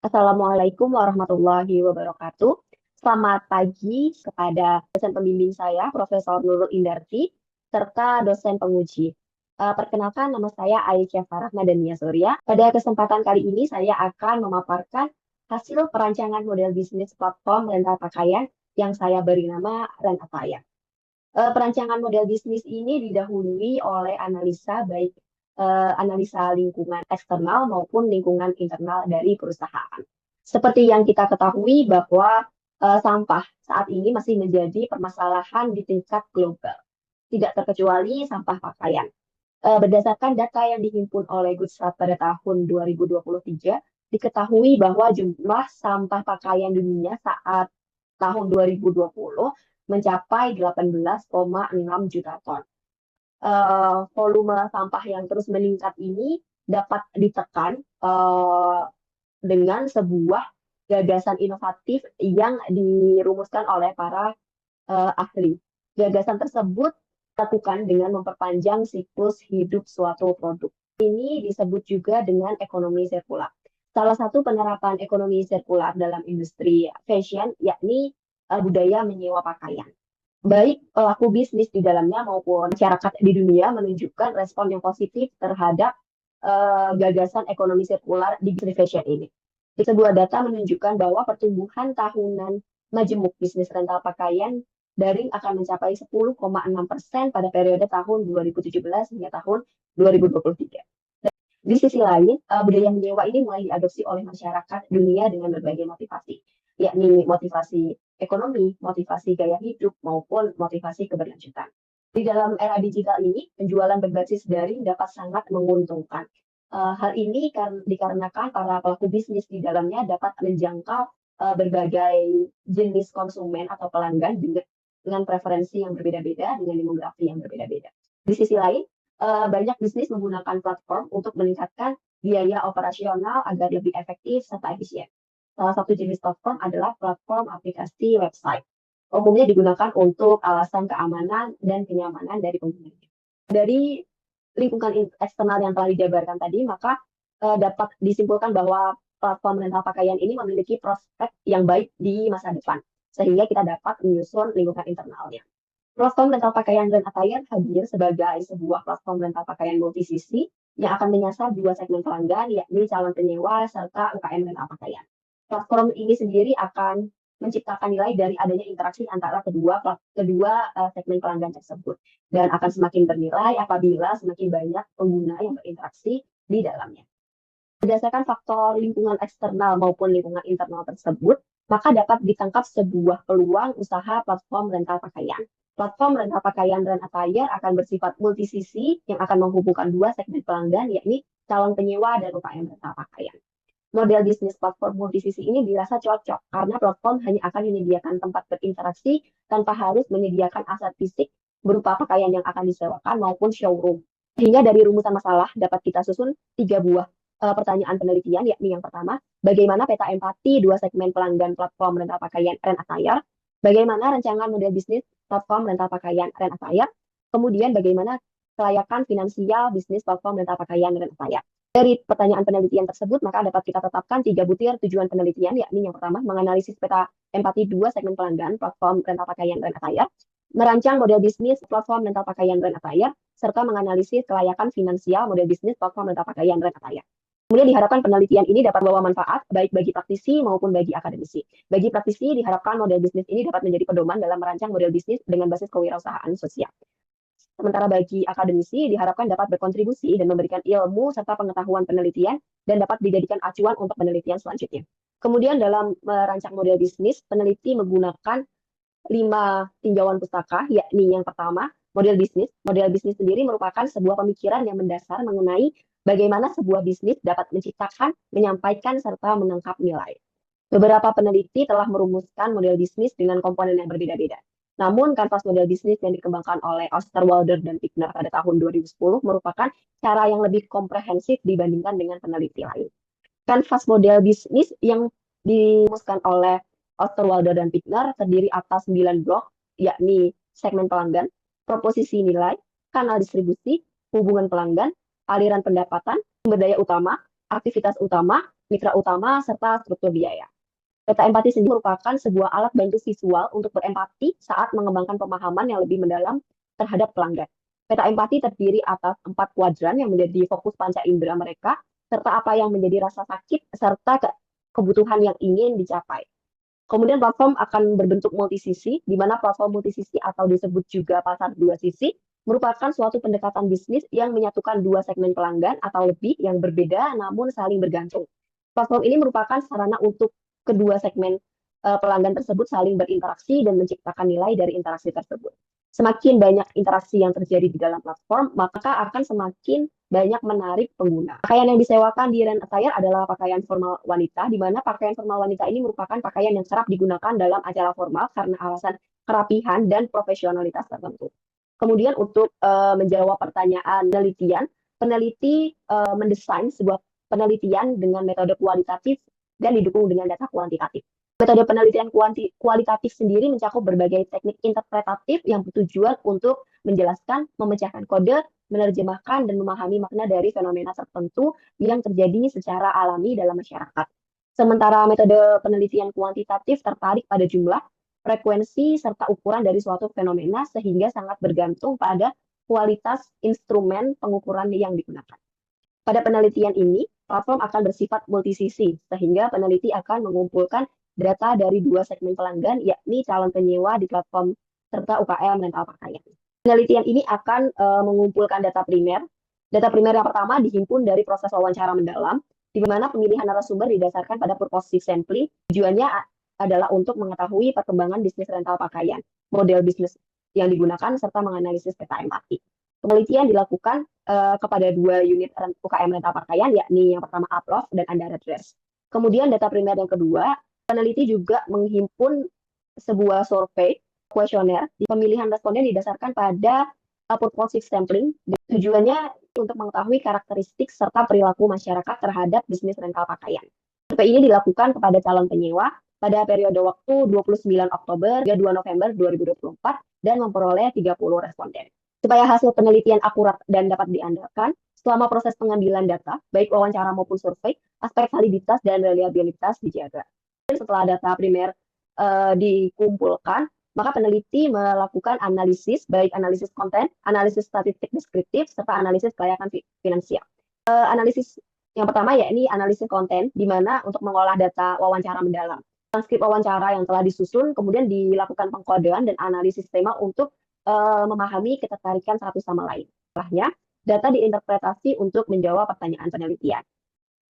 Assalamualaikum warahmatullahi wabarakatuh. Selamat pagi kepada dosen pembimbing saya, Profesor Nurul Indarti, serta dosen penguji. Perkenalkan, nama saya Aisyah Farah Madania Surya. Pada kesempatan kali ini, saya akan memaparkan hasil perancangan model bisnis platform rental pakaian yang saya beri nama Rent a Tire. Perancangan model bisnis ini didahului oleh analisa baik analisa lingkungan eksternal maupun lingkungan internal dari perusahaan. Seperti yang kita ketahui bahwa sampah saat ini masih menjadi permasalahan di tingkat global, tidak terkecuali sampah pakaian. Berdasarkan data yang dihimpun oleh Goodsrat pada tahun 2023, diketahui bahwa jumlah sampah pakaian dunia saat tahun 2020 mencapai 18,6 juta ton. Volume sampah yang terus meningkat ini dapat ditekan dengan sebuah gagasan inovatif yang dirumuskan oleh para ahli. Gagasan tersebut dilakukan dengan memperpanjang siklus hidup suatu produk. Ini disebut juga dengan ekonomi sirkular. Salah satu penerapan ekonomi sirkular dalam industri fashion yakni budaya menyewa pakaian. Baik pelaku bisnis di dalamnya maupun masyarakat di dunia menunjukkan respon yang positif terhadap gagasan ekonomi sirkular di industri fashion ini. Di sebuah data menunjukkan bahwa pertumbuhan tahunan majemuk bisnis rental pakaian daring akan mencapai 10,6% pada periode tahun 2017 hingga tahun 2023. Di sisi lain, budaya menyewa ini mulai diadopsi oleh masyarakat dunia dengan berbagai motivasi, yakni motivasi ekonomi, motivasi gaya hidup, maupun motivasi keberlanjutan. Di dalam era digital ini, penjualan berbasis daring dapat sangat menguntungkan. Hal ini dikarenakan para pelaku bisnis di dalamnya dapat menjangkau berbagai jenis konsumen atau pelanggan dengan preferensi yang berbeda-beda, dengan demografi yang berbeda-beda. Di sisi lain, banyak bisnis menggunakan platform untuk meningkatkan biaya operasional agar lebih efektif serta efisien. Salah satu jenis platform adalah platform aplikasi website. Umumnya digunakan untuk alasan keamanan dan kenyamanan dari pengguna. Dari lingkungan eksternal yang telah dijabarkan tadi, maka dapat disimpulkan bahwa platform rental pakaian ini memiliki prospek yang baik di masa depan, sehingga kita dapat menyusun lingkungan internalnya. Platform rental pakaian Rent a Tire hadir sebagai sebuah platform rental pakaian multisisi yang akan menyasar dua segmen pelanggan, yakni calon penyewa serta UKM rental pakaian. Platform ini sendiri akan menciptakan nilai dari adanya interaksi antara kedua segmen pelanggan tersebut dan akan semakin bernilai apabila semakin banyak pengguna yang berinteraksi di dalamnya. Berdasarkan faktor lingkungan eksternal maupun lingkungan internal tersebut, maka dapat ditangkap sebuah peluang usaha platform rental pakaian. Platform rental pakaian Rent a Tire akan bersifat multisisi yang akan menghubungkan dua segmen pelanggan, yakni calon penyewa dan UKM rental pakaian. Model bisnis platform multisisi ini dirasa cocok karena platform hanya akan menyediakan tempat berinteraksi tanpa harus menyediakan aset fisik berupa pakaian yang akan disewakan maupun showroom. Sehingga dari rumusan masalah dapat kita susun 3 buah pertanyaan penelitian, yakni yang pertama, bagaimana peta empati dua segmen pelanggan platform rental pakaian Rent a Tire, bagaimana rancangan model bisnis platform rental pakaian Rent a Tire, kemudian bagaimana kelayakan finansial bisnis platform rental pakaian Rent a Tire. Dari pertanyaan penelitian tersebut, maka dapat kita tetapkan 3 butir tujuan penelitian, yakni yang pertama, menganalisis peta empati dua segmen pelanggan platform rental pakaian Rent a Tire, merancang model bisnis platform rental pakaian Rent a Tire, serta menganalisis kelayakan finansial model bisnis platform rental pakaian Rent a Tire. Kemudian diharapkan penelitian ini dapat membawa manfaat baik bagi praktisi maupun bagi akademisi. Bagi praktisi, diharapkan model bisnis ini dapat menjadi pedoman dalam merancang model bisnis dengan basis kewirausahaan sosial. Sementara bagi akademisi diharapkan dapat berkontribusi dan memberikan ilmu serta pengetahuan penelitian dan dapat dijadikan acuan untuk penelitian selanjutnya. Kemudian dalam merancang model bisnis, peneliti menggunakan 5 tinjauan pustaka, yakni yang pertama, model bisnis. Model bisnis sendiri merupakan sebuah pemikiran yang mendasar mengenai bagaimana sebuah bisnis dapat menciptakan, menyampaikan, serta menangkap nilai. Beberapa peneliti telah merumuskan model bisnis dengan komponen yang berbeda-beda. Namun, kanvas model bisnis yang dikembangkan oleh Osterwalder dan Pickner pada tahun 2010 merupakan cara yang lebih komprehensif dibandingkan dengan peneliti lain. Kanvas model bisnis yang dirumuskan oleh Osterwalder dan Pickner terdiri atas 9 blok, yakni segmen pelanggan, proposisi nilai, kanal distribusi, hubungan pelanggan, aliran pendapatan, sumber daya utama, aktivitas utama, mitra utama, serta struktur biaya. Peta empati sendiri merupakan sebuah alat bantu visual untuk berempati saat mengembangkan pemahaman yang lebih mendalam terhadap pelanggan. Peta empati terdiri atas 4 kuadran yang menjadi fokus panca indera mereka, serta apa yang menjadi rasa sakit, serta kebutuhan yang ingin dicapai. Kemudian platform akan berbentuk multisisi, di mana platform multisisi atau disebut juga pasar dua sisi, merupakan suatu pendekatan bisnis yang menyatukan dua segmen pelanggan atau lebih yang berbeda namun saling bergantung. Platform ini merupakan sarana untuk kedua segmen pelanggan tersebut saling berinteraksi dan menciptakan nilai dari interaksi tersebut. Semakin banyak interaksi yang terjadi di dalam platform, maka akan semakin banyak menarik pengguna. Pakaian yang disewakan di Rent Attire adalah pakaian formal wanita, di mana pakaian formal wanita ini merupakan pakaian yang kerap digunakan dalam acara formal karena alasan kerapihan dan profesionalitas tertentu. Kemudian untuk menjawab pertanyaan penelitian, peneliti mendesain sebuah penelitian dengan metode kualitatif dan didukung dengan data kuantitatif. Metode penelitian kualitatif sendiri mencakup berbagai teknik interpretatif yang bertujuan untuk menjelaskan, memecahkan kode, menerjemahkan, dan memahami makna dari fenomena tertentu yang terjadi secara alami dalam masyarakat. Sementara metode penelitian kuantitatif tertarik pada jumlah, frekuensi, serta ukuran dari suatu fenomena sehingga sangat bergantung pada kualitas instrumen pengukuran yang digunakan. Pada penelitian ini, platform akan bersifat multisisi, sehingga peneliti akan mengumpulkan data dari dua segmen pelanggan, yakni calon penyewa di platform serta UKM rental pakaian. Penelitian ini akan mengumpulkan data primer. Data primer yang pertama dihimpun dari proses wawancara mendalam, di mana pemilihan narasumber didasarkan pada purposive sampling. Tujuannya adalah untuk mengetahui perkembangan bisnis rental pakaian, model bisnis yang digunakan, serta menganalisis peta empati. Penelitian dilakukan kepada dua unit UKM rental pakaian, yakni yang pertama Uploft dan Andara Dress. Kemudian data primer yang kedua, peneliti juga menghimpun sebuah survei kuesioner. Pemilihan responden didasarkan pada purposive sampling. Tujuannya untuk mengetahui karakteristik serta perilaku masyarakat terhadap bisnis rental pakaian. Survei ini dilakukan kepada calon penyewa pada periode waktu 29 Oktober hingga 2 November 2024 dan memperoleh 30 responden. Supaya hasil penelitian akurat dan dapat diandalkan, selama proses pengambilan data, baik wawancara maupun survei, aspek validitas dan reliabilitas dijaga. Setelah data primer dikumpulkan, maka peneliti melakukan analisis, baik analisis konten, analisis statistik deskriptif, serta analisis kelayakan finansial. Analisis yang pertama yakni analisis konten, di mana untuk mengolah data wawancara mendalam. Transkrip wawancara yang telah disusun, kemudian dilakukan pengkodean dan analisis tema untuk memahami ketertarikan satu sama lain. Setelahnya, data diinterpretasi untuk menjawab pertanyaan penelitian.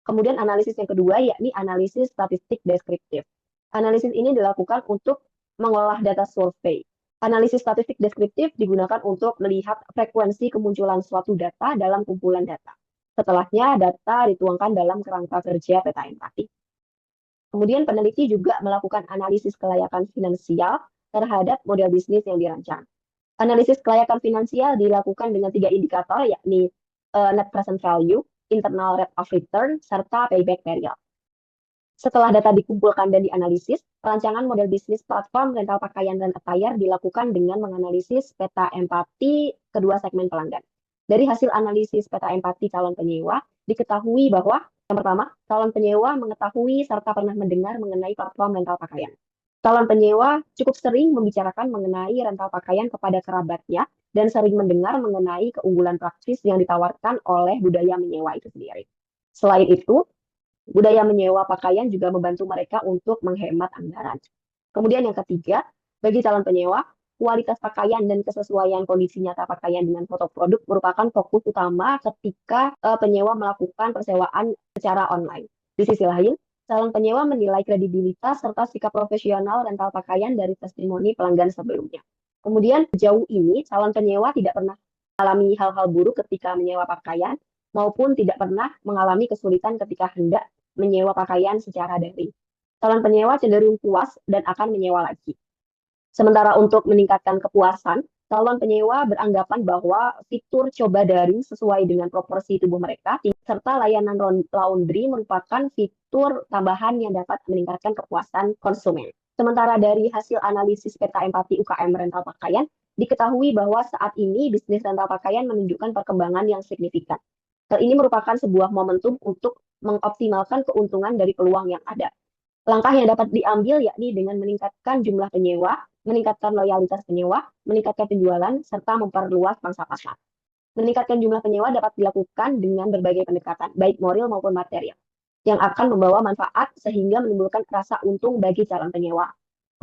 Kemudian analisis yang kedua yakni analisis statistik deskriptif. Analisis ini dilakukan untuk mengolah data survei. Analisis statistik deskriptif digunakan untuk melihat frekuensi kemunculan suatu data dalam kumpulan data. Setelahnya, data dituangkan dalam kerangka kerja peta empati. Kemudian peneliti juga melakukan analisis kelayakan finansial terhadap model bisnis yang dirancang. Analisis kelayakan finansial dilakukan dengan 3 indikator, yakni net present value, internal rate of return, serta payback period. Setelah data dikumpulkan dan dianalisis, perancangan model bisnis platform rental pakaian dan attire dilakukan dengan menganalisis peta empati kedua segmen pelanggan. Dari hasil analisis peta empati calon penyewa, diketahui bahwa yang pertama, calon penyewa mengetahui serta pernah mendengar mengenai platform rental pakaian. Calon penyewa cukup sering membicarakan mengenai rental pakaian kepada kerabatnya dan sering mendengar mengenai keunggulan praktis yang ditawarkan oleh budaya menyewa itu sendiri. Selain itu, budaya menyewa pakaian juga membantu mereka untuk menghemat anggaran. Kemudian yang ketiga, bagi calon penyewa, kualitas pakaian dan kesesuaian kondisi nyata pakaian dengan foto produk merupakan fokus utama ketika penyewa melakukan persewaan secara online. Di sisi lain, calon penyewa menilai kredibilitas serta sikap profesional rental pakaian dari testimoni pelanggan sebelumnya. Kemudian sejauh ini calon penyewa tidak pernah mengalami hal-hal buruk ketika menyewa pakaian maupun tidak pernah mengalami kesulitan ketika hendak menyewa pakaian secara daring. Calon penyewa cenderung puas dan akan menyewa lagi. Sementara untuk meningkatkan kepuasan, calon penyewa beranggapan bahwa fitur coba daring sesuai dengan proporsi tubuh mereka, serta layanan laundry merupakan fitur tambahan yang dapat meningkatkan kepuasan konsumen. Sementara dari hasil analisis peta empati UKM rental pakaian, diketahui bahwa saat ini bisnis rental pakaian menunjukkan perkembangan yang signifikan. Hal ini merupakan sebuah momentum untuk mengoptimalkan keuntungan dari peluang yang ada. Langkah yang dapat diambil yakni dengan meningkatkan jumlah penyewa, meningkatkan loyalitas penyewa, meningkatkan penjualan, serta memperluas pangsa pasar. Meningkatkan jumlah penyewa dapat dilakukan dengan berbagai pendekatan, baik moral maupun material, yang akan membawa manfaat sehingga menimbulkan rasa untung bagi calon penyewa.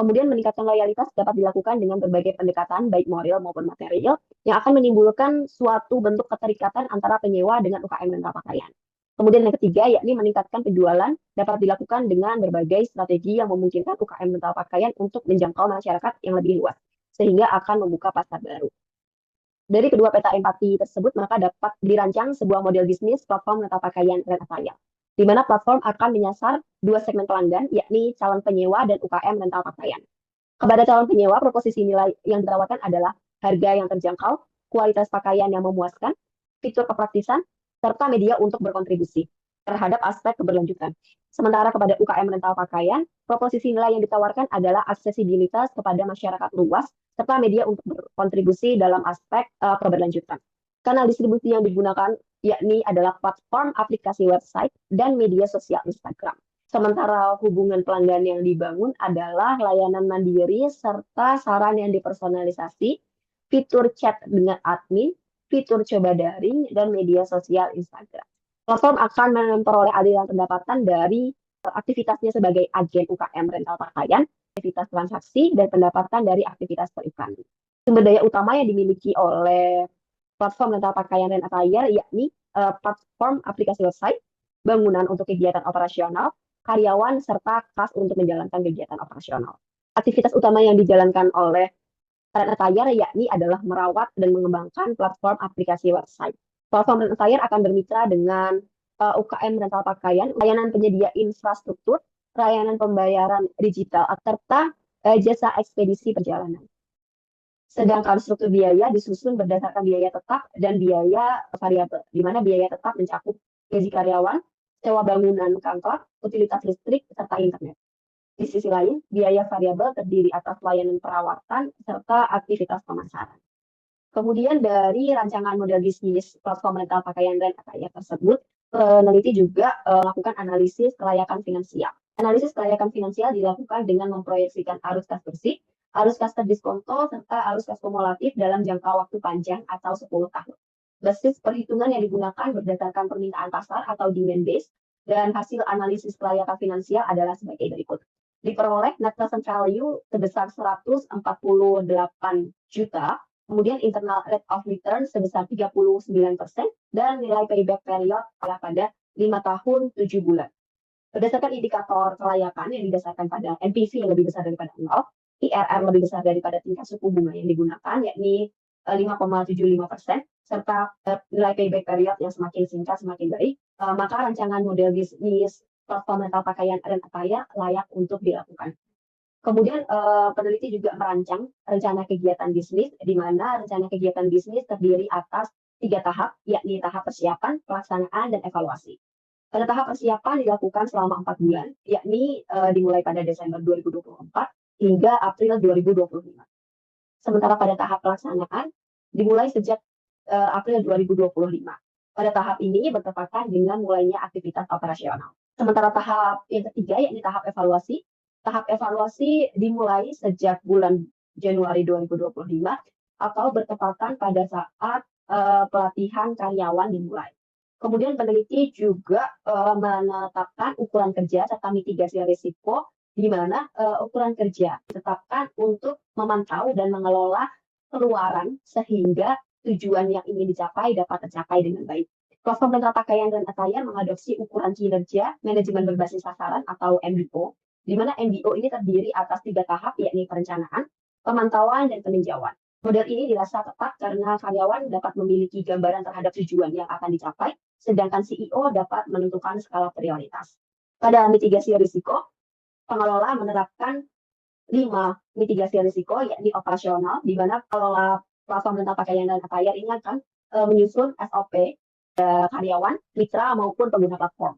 Kemudian meningkatkan loyalitas dapat dilakukan dengan berbagai pendekatan, baik moral maupun material, yang akan menimbulkan suatu bentuk keterikatan antara penyewa dengan UKM rental pakaian. Kemudian yang ketiga, yakni meningkatkan penjualan dapat dilakukan dengan berbagai strategi yang memungkinkan UKM rental pakaian untuk menjangkau masyarakat yang lebih luas, sehingga akan membuka pasar baru. Dari kedua peta empati tersebut, maka dapat dirancang sebuah model bisnis platform rental pakaian dan attire, di mana platform akan menyasar dua segmen pelanggan, yakni calon penyewa dan UKM rental pakaian. Kepada calon penyewa, proposisi nilai yang ditawarkan adalah harga yang terjangkau, kualitas pakaian yang memuaskan, fitur kepraktisan, serta media untuk berkontribusi terhadap aspek keberlanjutan. Sementara kepada UKM rental pakaian, proposisi nilai yang ditawarkan adalah aksesibilitas kepada masyarakat luas, serta media untuk berkontribusi dalam aspek keberlanjutan. Kanal distribusi yang digunakan yakni adalah platform aplikasi website dan media sosial Instagram. Sementara hubungan pelanggan yang dibangun adalah layanan mandiri serta saran yang dipersonalisasi, fitur chat dengan admin, fitur coba daring, dan media sosial Instagram. Platform akan memperoleh aliran pendapatan dari aktivitasnya sebagai agen UKM rental pakaian, aktivitas transaksi, dan pendapatan dari aktivitas perikanan. Sumber daya utama yang dimiliki oleh platform rental pakaian dan attire yakni platform aplikasi website, bangunan untuk kegiatan operasional, karyawan, serta kas untuk menjalankan kegiatan operasional. Aktivitas utama yang dijalankan oleh Rent Attire yakni adalah merawat dan mengembangkan platform aplikasi website. Platform Rent Attire akan bermitra dengan UKM rental pakaian, layanan penyedia infrastruktur, layanan pembayaran digital, serta jasa ekspedisi perjalanan. Sedangkan struktur biaya disusun berdasarkan biaya tetap dan biaya variabel, di mana biaya tetap mencakup gaji karyawan, sewa bangunan kantor, utilitas listrik, serta internet. Di sisi lain, biaya variabel terdiri atas layanan perawatan serta aktivitas pemasaran. Kemudian dari rancangan model bisnis platform rental pakaian dan attire tersebut, peneliti juga melakukan analisis kelayakan finansial. Analisis kelayakan finansial dilakukan dengan memproyeksikan arus kas bersih, arus kas terdiskonto, serta arus kas kumulatif dalam jangka waktu panjang atau 10 tahun. Basis perhitungan yang digunakan berdasarkan permintaan pasar atau demand base, dan hasil analisis kelayakan finansial adalah sebagai berikut. Diperoleh net present value sebesar 148 juta, kemudian internal rate of return sebesar 39%, dan nilai payback period pada 5 tahun 7 bulan. Berdasarkan indikator kelayakan yang didasarkan pada NPV yang lebih besar daripada 0, IRR lebih besar daripada tingkat suku bunga yang digunakan, yakni 5,75%, serta nilai payback period yang semakin singkat semakin baik, maka rancangan model bisnis platform rental pakaian dan attire layak untuk dilakukan. Kemudian peneliti juga merancang rencana kegiatan bisnis, di mana rencana kegiatan bisnis terdiri atas 3 tahap, yakni tahap persiapan, pelaksanaan, dan evaluasi. Pada tahap persiapan dilakukan selama 4 bulan, yakni dimulai pada Desember 2024 hingga April 2025. Sementara pada tahap pelaksanaan dimulai sejak April 2025. Pada tahap ini bertepatan dengan mulainya aktivitas operasional. Sementara tahap yang ketiga, yakni tahap evaluasi. Tahap evaluasi dimulai sejak bulan Januari 2025 atau bertepatan pada saat pelatihan karyawan dimulai. Kemudian peneliti juga menetapkan ukuran kerja serta mitigasi risiko, di mana ukuran kerja ditetapkan untuk memantau dan mengelola pengeluaran sehingga tujuan yang ingin dicapai dapat tercapai dengan baik. Platform rental pakaian dan attire mengadopsi ukuran kinerja manajemen berbasis sasaran atau MBO, di mana MBO ini terdiri atas 3 tahap, yakni perencanaan, pemantauan, dan peninjauan. Model ini dirasa tepat karena karyawan dapat memiliki gambaran terhadap tujuan yang akan dicapai, sedangkan CEO dapat menentukan skala prioritas. Pada mitigasi risiko, pengelola menerapkan 5 mitigasi risiko, yakni operasional, di mana pengelola platform rental pakaian dan attire ini akan menyusun SOP karyawan, mitra, maupun pengguna platform.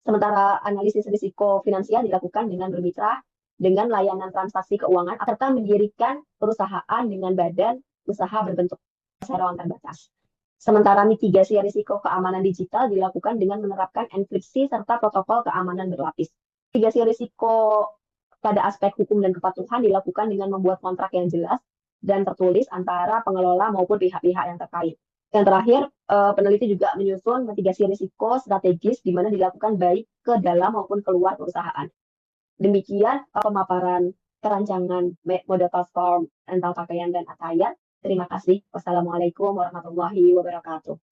Sementara analisis risiko finansial dilakukan dengan bermitra dengan layanan transaksi keuangan serta mendirikan perusahaan dengan badan usaha berbentuk perseroan terbatas. Sementara mitigasi risiko keamanan digital dilakukan dengan menerapkan enkripsi serta protokol keamanan berlapis. Mitigasi risiko pada aspek hukum dan kepatuhan dilakukan dengan membuat kontrak yang jelas dan tertulis antara pengelola maupun pihak-pihak yang terkait. Yang terakhir, peneliti juga menyusun mitigasi risiko strategis di mana dilakukan baik ke dalam maupun keluar perusahaan. Demikian pemaparan perancangan model platform tentang pakaian dan attire. Terima kasih. Wassalamualaikum warahmatullahi wabarakatuh.